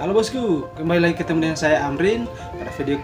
Halo bosku, kembali lagi ketemu dengan saya Amrin. Pada video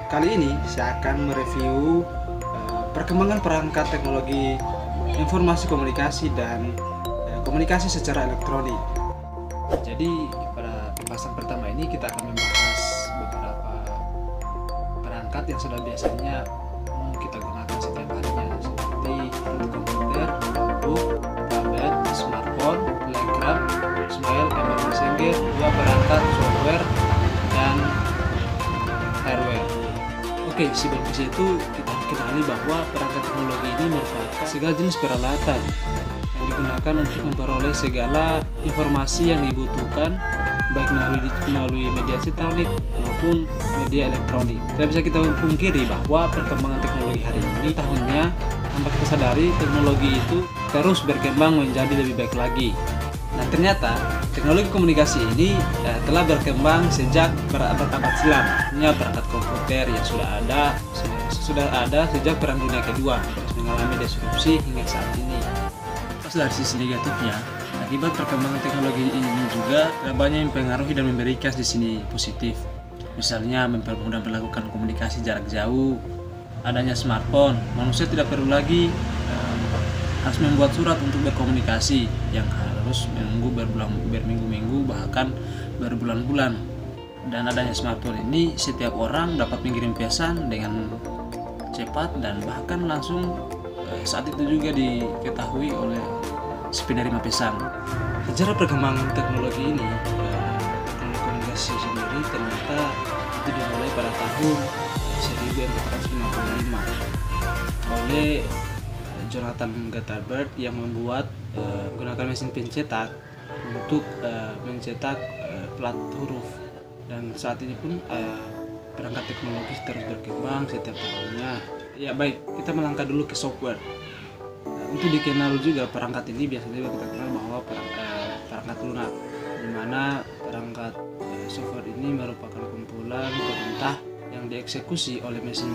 kali ini saya akan mereview perkembangan perangkat teknologi informasi komunikasi dan komunikasi secara elektronik. Jadi pada pembahasan pertama ini kita akan membahas beberapa perangkat yang sudah biasanya kita gunakan setiap harinya, seperti komputer, notebook, tablet, smartphone, telegram, email, messenger, dua perangkat software dan hardware. Oke, sebelum itu kita kenali bahwa perangkat teknologi ini merupakan segala jenis peralatan yang digunakan untuk memperoleh segala informasi yang dibutuhkan, baik melalui media elektronik maupun media elektronik. Tidak bisa kita pungkiri bahwa perkembangan teknologi hari ini tahunnya tanpa kita sadari teknologi itu terus berkembang menjadi lebih baik lagi. Nah, ternyata teknologi komunikasi ini telah berkembang sejak berabad-abad silam. Ini perangkat komputer yang sudah ada sejak Perang Dunia Kedua, terus mengalami disrupsi hingga saat ini. Pas dari sisi negatifnya, akibat perkembangan teknologi ini juga banyak yang mempengaruhi dan memberikan di sini positif. Misalnya mempermudah melakukan komunikasi jarak jauh. Adanya smartphone, manusia tidak perlu lagi harus membuat surat untuk berkomunikasi yang harus menunggu berminggu-minggu bahkan berbulan-bulan. Dan adanya smartphone ini, setiap orang dapat mengirim pesan dengan cepat dan bahkan langsung saat itu juga diketahui oleh si penerima pesan. Sejarah perkembangan teknologi ini, komunikasi sendiri ternyata itu dimulai pada tahun 1455 oleh Jonathan Gutenberg yang membuat menggunakan mesin pencetak untuk mencetak plat huruf. Dan saat ini pun perangkat teknologi terus berkembang setiap tahunnya. Ya baik, kita melangkah dulu ke software. Untuk dikenal juga perangkat ini biasanya kita kenal bahwa perangkat lunak, di mana perangkat software ini merupakan kumpulan perintah yang dieksekusi oleh mesin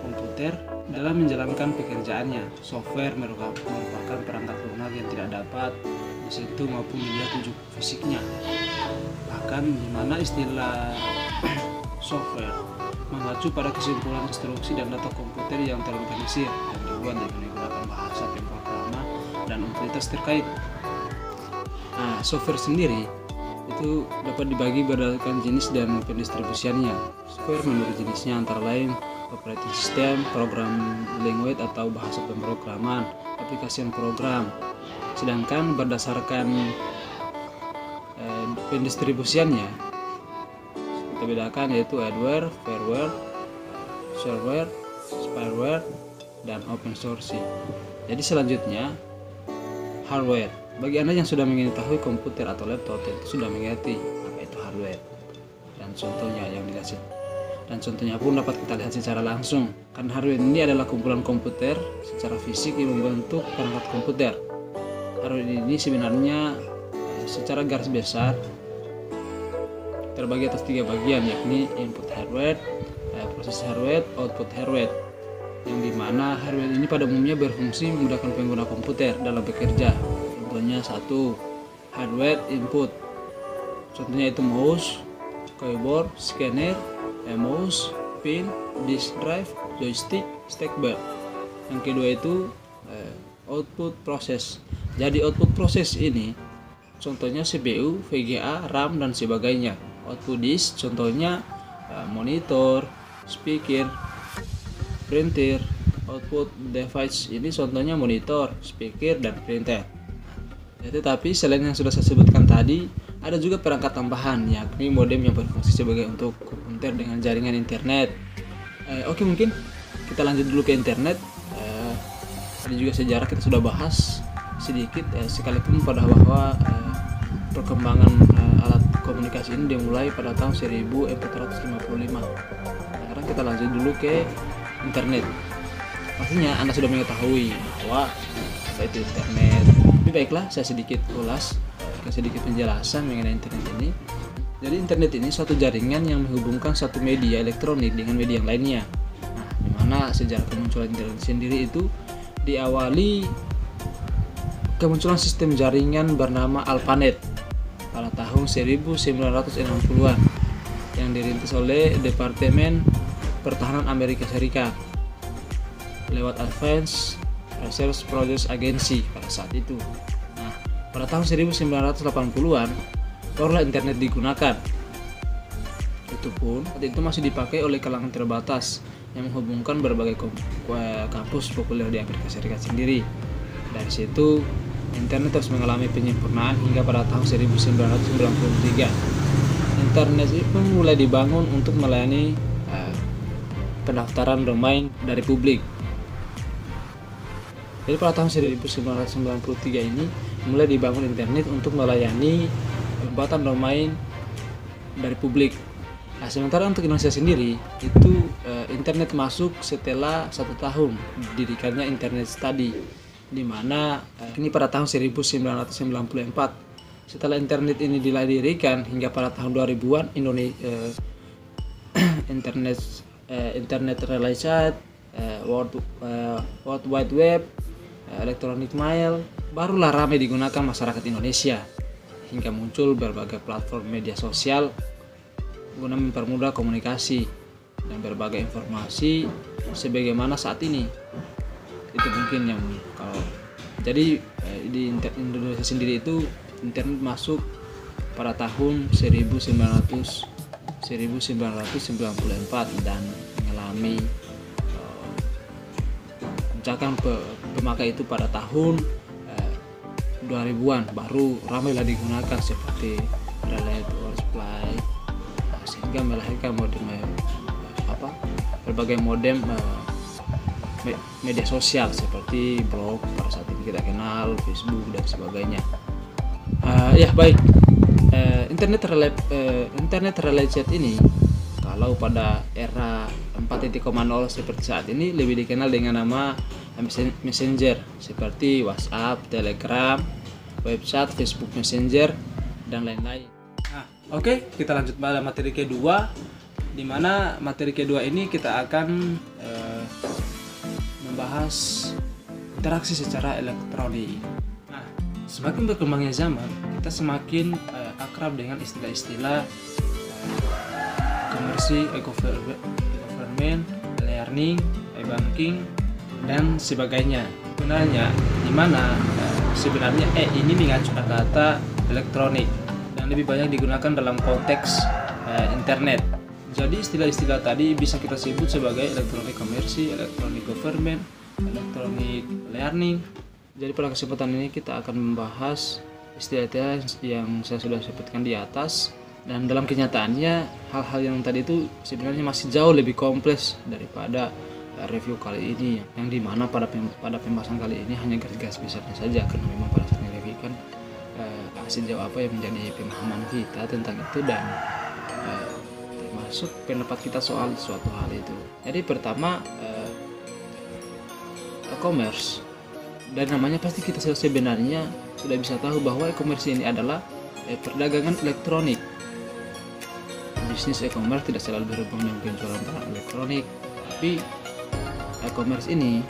komputer dalam menjalankan pekerjaannya. Software merupakan perangkat lunak yang tidak dapat disentuh maupun dilihat wujud fisiknya. Bahkan di mana istilah software mengacu pada kesimpulan instruksi dan data komputer yang terorganisir yang dibuat dengan menggunakan bahasa pemrograman dan utilitas terkait. Nah, software sendiri itu dapat dibagi berdasarkan jenis dan pendistribusiannya. Software menurut jenisnya antara lain operating system, program language atau bahasa pemrograman, aplikasi program. Sedangkan berdasarkan pendistribusiannya kita bedakan yaitu hardware, firmware, shareware, spyware, dan open source. Jadi selanjutnya hardware. Bagi Anda yang sudah mengetahui komputer atau laptop tentu sudah mengerti apa itu hardware dan contohnya yang dikasih. Dan contohnya pun dapat kita lihat secara langsung. Karena hardware ini adalah kumpulan komputer secara fisik yang membentuk perangkat komputer. Hardware ini sebenarnya secara garis besar terbagi atas 3 bagian, yakni input hardware, proses hardware, output hardware. Yang dimana hardware ini pada umumnya berfungsi memudahkan pengguna komputer dalam bekerja. Contohnya 1. Hardware input. Contohnya itu mouse, keyboard, scanner, mouse, pin, disk drive, joystick, stack bar. Yang kedua itu output proses. Jadi output proses ini contohnya CPU, VGA, RAM dan sebagainya. Output disk contohnya monitor, speaker, printer. Output device ini contohnya monitor, speaker dan printer. Tetapi selain yang sudah saya sebutkan tadi, ada juga perangkat tambahan, yakni modem yang berfungsi sebagai untuk komputer dengan jaringan internet. Oke, mungkin kita lanjut dulu ke internet. Tadi juga sejarah kita sudah bahas sedikit, sekalipun pada bahwa perkembangan alat komunikasi ini dimulai pada tahun 1455. Sekarang kita lanjut dulu ke internet. Pastinya Anda sudah mengetahui bahwa apa itu internet. Tapi baiklah, saya sedikit ulas, sedikit penjelasan mengenai internet ini. Jadi internet ini suatu jaringan yang menghubungkan satu media elektronik dengan media yang lainnya. Nah, dimana sejarah kemunculan internet sendiri itu diawali kemunculan sistem jaringan bernama ARPANET. pada tahun 1960-an yang dirintis oleh Departemen Pertahanan Amerika Serikat lewat Advanced Research Projects Agency pada saat itu. Nah, pada tahun 1980-an barulah internet digunakan. Itu pun saat itu masih dipakai oleh kalangan terbatas yang menghubungkan berbagai kampus populer di Amerika Serikat sendiri. Dari situ internet terus mengalami penyempurnaan hingga pada tahun 1993. Internet itu mulai dibangun untuk melayani pendaftaran domain dari publik. Jadi pada tahun 1993 ini mulai dibangun internet untuk melayani pembuatan domain dari publik. Nah, sementara untuk Indonesia sendiri itu internet masuk setelah 1 tahun didirikannya Internet Study, di mana ini pada tahun 1994. Setelah internet ini didirikan hingga pada tahun 2000-an internet realized, World Wide Web, Electronic Mail barulah ramai digunakan masyarakat Indonesia hingga muncul berbagai platform media sosial guna mempermudah komunikasi dan berbagai informasi sebagaimana saat ini. Itu mungkin yang kalau jadi di Indonesia sendiri itu internet masuk pada tahun 1994 dan mengalami puncakkan pemakai itu pada tahun 2000-an baru ramailah digunakan seperti relay power supply, sehingga melahirkan modem berbagai modem media sosial seperti blog pada saat ini kita kenal, Facebook dan sebagainya. Ya baik, internet relay chat ini kalau pada era 4.0 seperti saat ini lebih dikenal dengan nama Messenger seperti WhatsApp, Telegram, website, Facebook Messenger dan lain-lain. Nah, oke, kita lanjut pada materi kedua, di mana materi kedua ini kita akan membahas interaksi secara elektronik. Nah, semakin berkembangnya zaman, kita semakin akrab dengan istilah-istilah komersi, e-government, learning, e-banking dan sebagainya. Sebenarnya di mana sebenarnya ini mengacu kata elektronik dan lebih banyak digunakan dalam konteks internet. Jadi istilah-istilah tadi bisa kita sebut sebagai elektronik komersi, elektronik government, elektronik learning. Jadi pada kesempatan ini kita akan membahas istilah-istilah yang saya sudah sebutkan di atas, dan dalam kenyataannya hal-hal yang tadi itu sebenarnya masih jauh lebih kompleks daripada review kali ini, yang dimana pada pembahasan kali ini hanya garis-garis besarnya saja, karena memang pada saat review kan sejauh apa yang menjadi pemahaman kita tentang itu dan termasuk pendapat kita soal suatu hal itu. Jadi pertama e-commerce, dan namanya pasti kita sebenarnya sudah bisa tahu bahwa e-commerce ini adalah perdagangan elektronik. Bisnis e-commerce tidak selalu berhubungan dengan penjualan barang elektronik, tapi e-commerce ini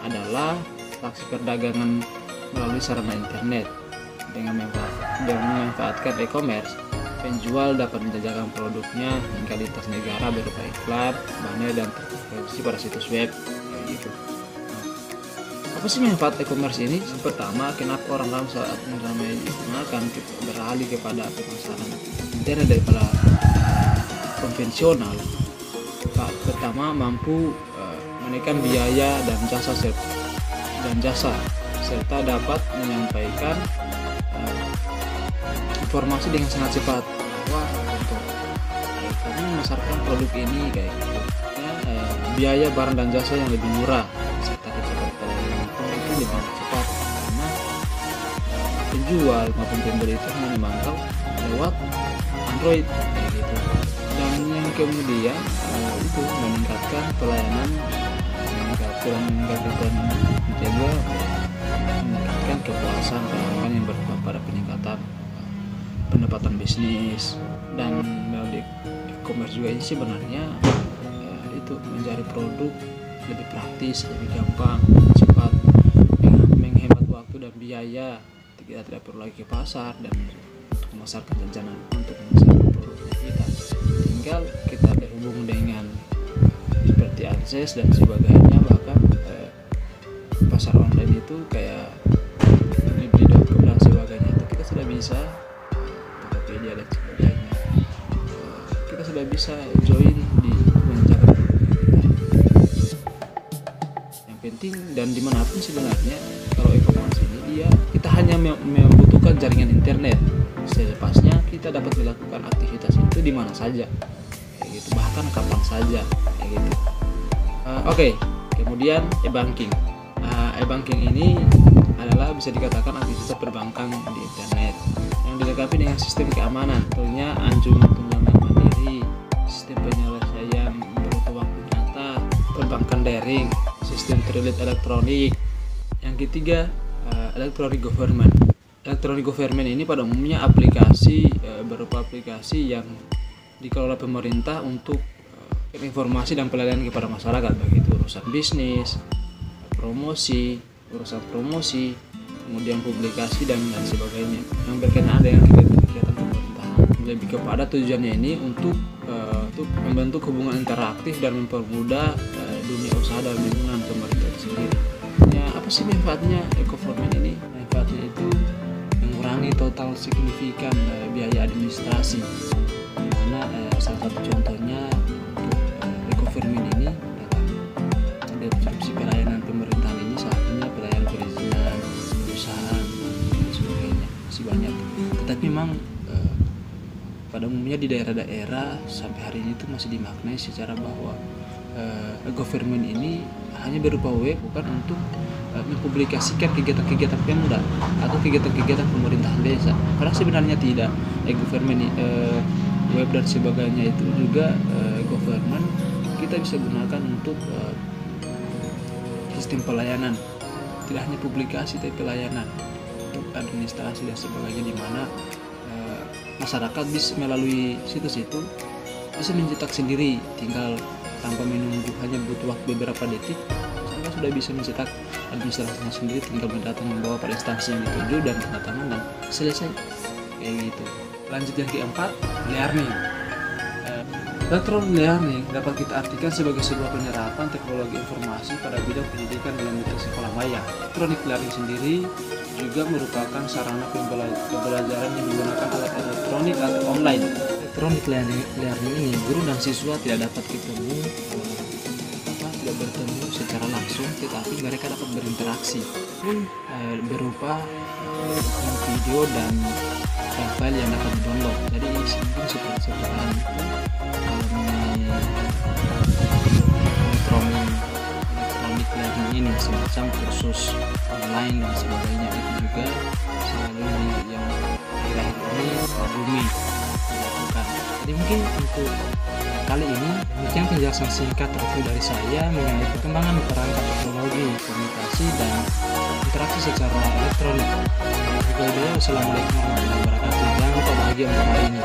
adalah transaksi perdagangan melalui sarana internet. Dengan memanfaatkan e-commerce, penjual dapat menjajakan produknya hingga lintas negara berupa iklan, banner dan terkonversi pada situs web. Gitu. Apa sih manfaat e-commerce ini? Pertama, kenapa orang-orang saat ramai digunakan beralih kepada pemasaran internet daripada konvensional? Pertama, mampu menekan biaya dan jasa serta dapat menyampaikan informasi dengan sangat cepat bahwa untuk kami memasarkan produk ini kayak gitu ya, biaya barang dan jasa yang lebih murah serta kecepatan itu lebih cepat karena penjual maupun pembeli itu hanya memantau lewat Android kayak gitu. Dan yang kemudian itu meningkatkan pelayanan, meningkatkan kepuasan pelanggan yang berdampak pada peningkatan pendapatan bisnis. Dan melalui e-commerce juga ini sebenarnya itu mencari produk lebih praktis, lebih gampang, cepat, menghemat waktu dan biaya. Kita tidak perlu lagi ke pasar dan untuk memasarkan jajanan, untuk memasarkan produknya kita. Tinggal kita berhubung dengan seperti akses dan sebagainya, bahkan pasar online itu kayak Blibli.com dan sebagainya, itu kita sudah bisa, Tokopedia dan sebagainya, kita sudah bisa join di menjaga yang penting. Dan dimanapun sebenarnya kalau e-commerce ini kita hanya membutuhkan jaringan internet, selepasnya kita dapat melakukan aktivitas itu di mana saja kayak gitu, bahkan kapan saja kayak gitu. Oke, kemudian e-banking. E-banking ini adalah bisa dikatakan aktivitas perbankan di internet yang dilengkapi dengan sistem keamanan, tentunya anjungan tunjangan mandiri, sistem penyelesaian berikut waktu nyata, perbankan daring, sistem kredit elektronik. Yang ketiga, electronic government. Electronic government ini pada umumnya aplikasi berupa aplikasi yang dikelola pemerintah untuk informasi dan pelayanan kepada masyarakat, baik itu urusan bisnis, urusan promosi, kemudian publikasi dan sebagainya yang berkenaan dengan kegiatan pemerintahan. Lebih kepada tujuannya ini untuk membentuk hubungan interaktif dan mempermudah dunia usaha dan lingkungan pemerintah sendiri. Ya, apa sih manfaatnya e-government ini? Manfaatnya itu mengurangi total signifikan biaya administrasi. Karena salah satu contohnya untuk e-government ini deskripsi pelayanan pemerintahan ini, satunya pelayanan perizinan, perusahaan dan sebagainya, masih banyak. Tetapi memang pada umumnya di daerah-daerah sampai hari ini itu masih dimaknai secara bahwa government ini hanya berupa web, bukan untuk mempublikasikan kegiatan-kegiatan Pemda atau kegiatan-kegiatan pemerintahan desa. Karena sebenarnya tidak, government web dan sebagainya itu juga government kita bisa gunakan untuk sistem pelayanan, tidak hanya publikasi tapi pelayanan untuk administrasi dan sebagainya, di mana masyarakat bisa melalui situs itu bisa mencetak sendiri, tinggal tanpa menunggu, hanya butuh waktu beberapa detik masyarakat sudah bisa mencetak administrasinya sendiri, tinggal datang membawa pada instansi yang dituju dan tanda tangan dan selesai kayak gitu. Lanjut yang keempat, learning. Electronic learning dapat kita artikan sebagai sebuah penyerapan teknologi informasi pada bidang pendidikan dalam bentuk sekolah maya. Electronic learning sendiri juga merupakan sarana pembelajaran yang menggunakan alat elektronik atau online. Electronic learning ini guru dan siswa tidak dapat tidak bertemu secara langsung, tetapi mereka dapat berinteraksi pun berupa video dan file yang dapat di-download. Jadi mungkin seperti sekarang itu electronic learning ini semacam kursus online dan sebagainya, itu juga selalu yang akhir-akhir ini bumi dilakukan. Jadi mungkin untuk kali ini demikian penjelasan singkat review dari saya mengenai perkembangan perangkat teknologi komunikasi dan interaksi secara elektronik. Assalamualaikum warahmatullahi wabarakatuh. Jangan lupa bahagia untuk hari ini.